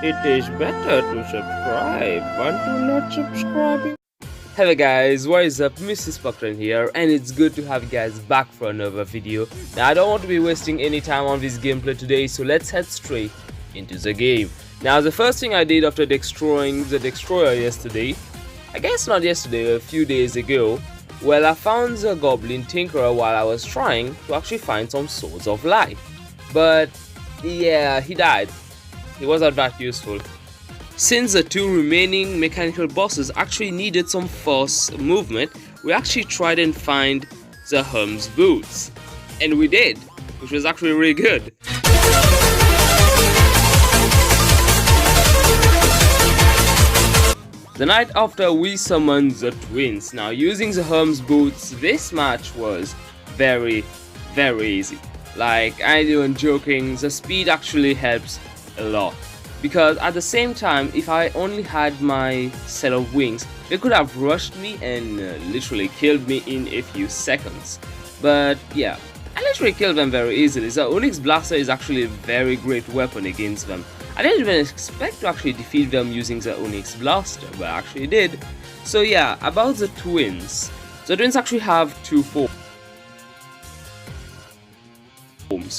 It is better to subscribe than to not subscribe. Hello guys, what is up? Mrs. Pakran here, and it's good to have you guys back for another video. Now I don't want to be wasting any time on this gameplay today, so let's head straight into the game. Now the first thing I did after destroying the destroyer yesterday, I guess not yesterday, a few days ago, well, I found the goblin tinkerer while I was trying to actually find some swords of light. But yeah, he died. He wasn't that useful. Since the two remaining mechanical bosses actually needed some force movement, we actually tried and find the Herm's boots. And we did, which was actually really good. The night after we summoned the twins. Now using the Herm's boots, this match was very easy. Like, I ain't even joking, the speed actually helps a lot. Because at the same time, if I only had my set of wings, they could have rushed me and literally killed me in a few seconds. But yeah, I literally killed them very easily. The Onyx Blaster is actually a very great weapon against them. I didn't even expect to actually defeat them using the Onyx Blaster, but I actually did. So yeah, about the twins. The twins actually have two forms.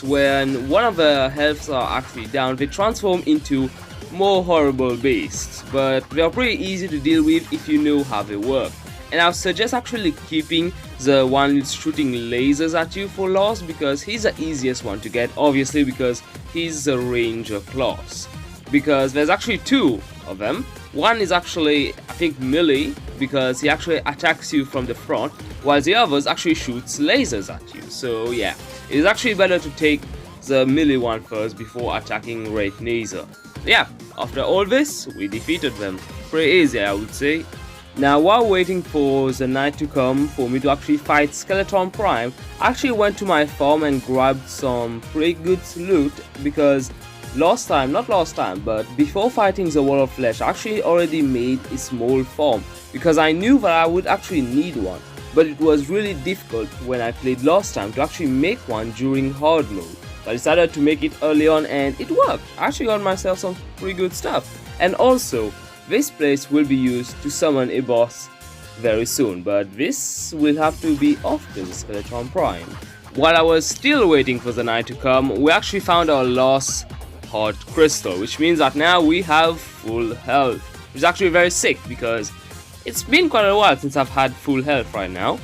When one of the healths are actually down, they transform into more horrible beasts, but they are pretty easy to deal with if you know how they work. And I would suggest actually keeping the one who's shooting lasers at you for Lost, because he's the easiest one to get, obviously, because he's the ranger class. Because there's actually two of them. One is actually, I think, melee, because he actually attacks you from the front, while the others actually shoots lasers at you. So yeah, it is actually better to take the melee one first before attacking Wraith Nazer. Yeah, after all this, we defeated them. Pretty easy, I would say. Now, while waiting for the night to come for me to actually fight Skeleton Prime, I actually went to my farm and grabbed some pretty good loot, because not last time, but before fighting the Wall of Flesh, I actually already made a small farm, because I knew that I would actually need one. But it was really difficult when I played last time to actually make one during hard mode. So I decided to make it early on, and it worked. I actually got myself some pretty good stuff. And also, this place will be used to summon a boss very soon, but this will have to be after the Skeleton Prime. While I was still waiting for the night to come, we actually found our last heart crystal, which means that now we have full health, which is actually very sick, because it's been quite a while since I've had full health right now.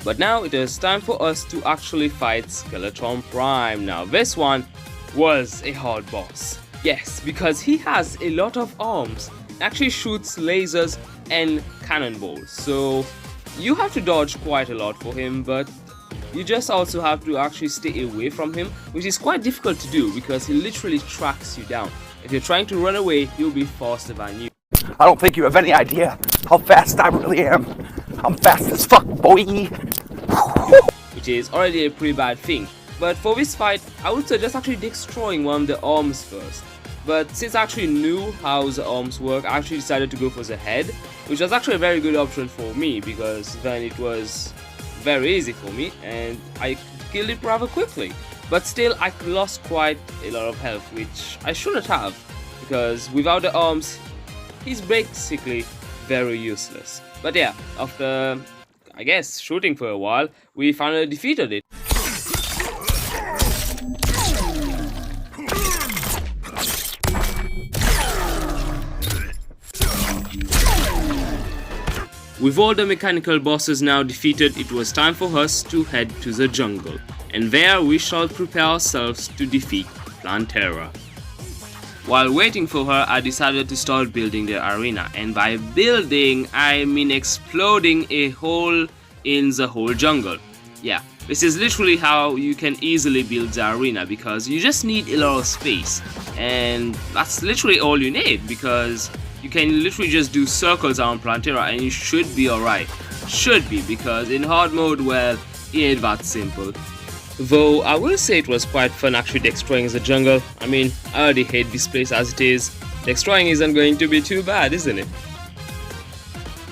But now it is time for us to actually fight Skeleton Prime. Now this one was a hard boss. Yes, because he has a lot of arms, actually shoots lasers and cannonballs. So you have to dodge quite a lot for him, but you just also have to actually stay away from him, which is quite difficult to do because he literally tracks you down. If you're trying to run away, he'll be faster than you. I don't think you have any idea how fast I really am. I'm fast as fuck, boy. Which is already a pretty bad thing. But for this fight, I would suggest actually destroying one of the arms first. But since I actually knew how the arms work, I actually decided to go for the head, which was actually a very good option for me, because then it was very easy for me and I killed it rather quickly. But still, I lost quite a lot of health, which I shouldn't have, because without the arms, he's basically very useless. But yeah, after, I guess, shooting for a while, we finally defeated it. With all the mechanical bosses now defeated, it was time for us to head to the jungle, and there we shall prepare ourselves to defeat Plantera. While waiting for her, I decided to start building the arena, and by building, I mean exploding a hole in the whole jungle. Yeah, this is literally how you can easily build the arena, because you just need a lot of space, and that's literally all you need, because you can literally just do circles around Plantera and you should be alright. Should be, because in hard mode, well, it ain't that simple. Though I will say it was quite fun actually destroying the jungle. I mean, I already hate this place as it is. Destroying isn't going to be too bad, isn't it?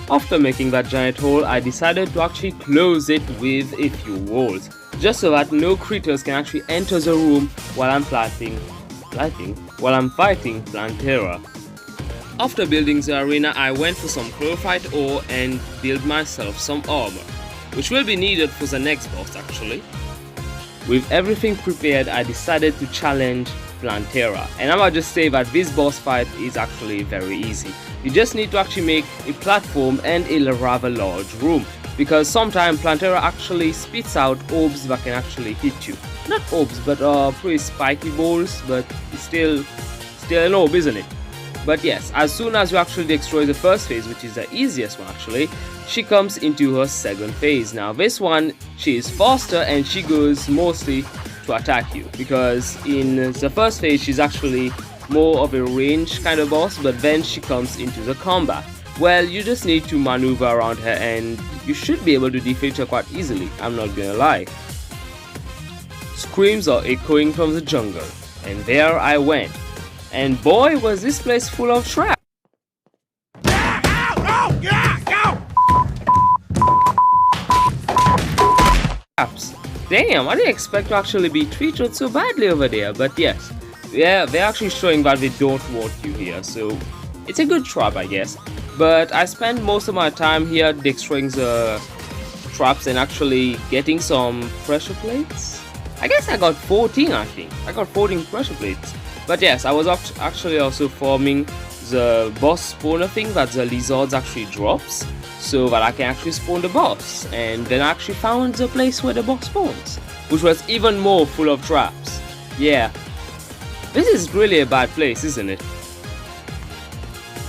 After making that giant hole, I decided to actually close it with a few walls, just so that no creatures can actually enter the room while I'm planting while I'm fighting Plantera. After building the arena, I went for some chlorophyte ore and built myself some armor, which will be needed for the next boss actually. With everything prepared, I decided to challenge Plantera, and I might just say that this boss fight is actually very easy. You just need to actually make a platform and a rather large room, because sometimes Plantera actually spits out orbs that can actually hit you. Not orbs, but pretty spiky balls, but it's still an orb, isn't it? But yes, as soon as you actually destroy the first phase, which is the easiest one actually, she comes into her second phase. Now this one, she is faster and she goes mostly to attack you, because in the first phase she's actually more of a range kind of boss, but then she comes into the combat. Well, you just need to maneuver around her and you should be able to defeat her quite easily, I'm not gonna lie. Screams are echoing from the jungle, and there I went. And boy, was this place full of traps. Damn, I didn't expect to actually be treated so badly over there, but yes. Yeah, they're actually showing that they don't want you here, so it's a good trap, I guess. But I spent most of my time here destroying the traps and actually getting some pressure plates. I guess I got 14, I think. I got 14 pressure plates. But yes, I was actually also forming the boss spawner thing that the lizards actually drops, so that I can actually spawn the boss. And then I actually found the place where the boss spawns, which was even more full of traps. Yeah, this is really a bad place, isn't it?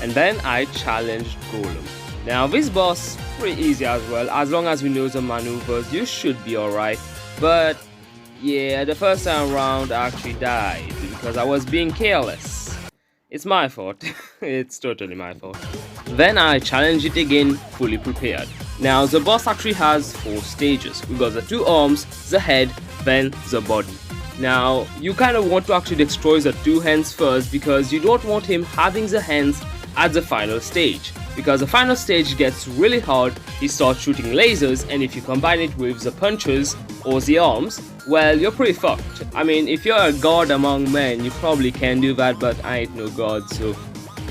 And then I challenged Golem. Now this boss pretty easy as well, as long as we know the maneuvers you should be alright. But yeah, the first time around I actually died because I was being careless. It's my fault. It's totally my fault. Then I challenged it again, fully prepared. Now the boss actually has 4 stages. We got the 2 arms, the head, then the body. Now you kind of want to actually destroy the 2 hands first, because you don't want him having the hands at the final stage, because the final stage gets really hard. He starts shooting lasers, and if you combine it with the punches or the arms, well, you're pretty fucked. I mean, if you're a god among men, you probably can do that, but I ain't no god, so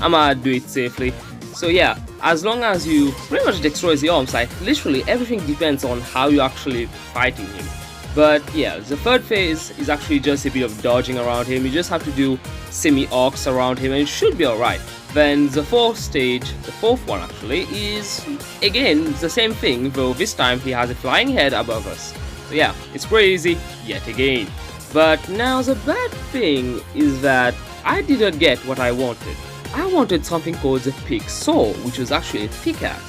I'ma do it safely. So yeah, as long as you pretty much destroy the arms, like literally everything depends on how you're actually fighting him. But yeah, the third phase is actually just a bit of dodging around him. You just have to do semi-arcs around him and it should be alright. Then the fourth stage, the fourth one actually, is again the same thing, though this time he has a flying head above us. So yeah, it's pretty easy yet again. But now the bad thing is that I didn't get what I wanted. I wanted something called the pick saw, which was actually a pickaxe.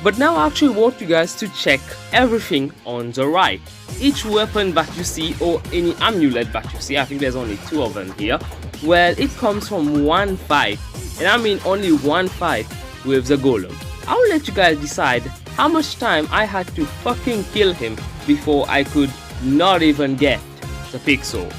But now I actually want you guys to check everything on the right. Each weapon that you see, or any amulet that you see, I think there's only 2 of them here, well, it comes from one fight, and I mean only one fight with the golem. I will let you guys decide how much time I had to fucking kill him before I could not even get the pixel.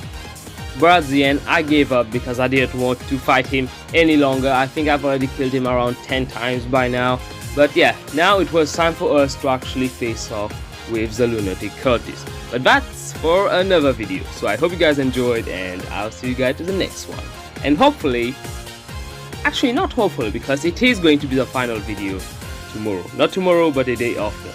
But at the end, I gave up because I didn't want to fight him any longer. I think I've already killed him around 10 times by now. But yeah, now it was time for us to actually face off with the lunatic cultist. But that's for another video. So I hope you guys enjoyed, and I'll see you guys to the next one. And hopefully, actually not hopefully, because it is going to be the final video tomorrow. Not tomorrow, but the day after.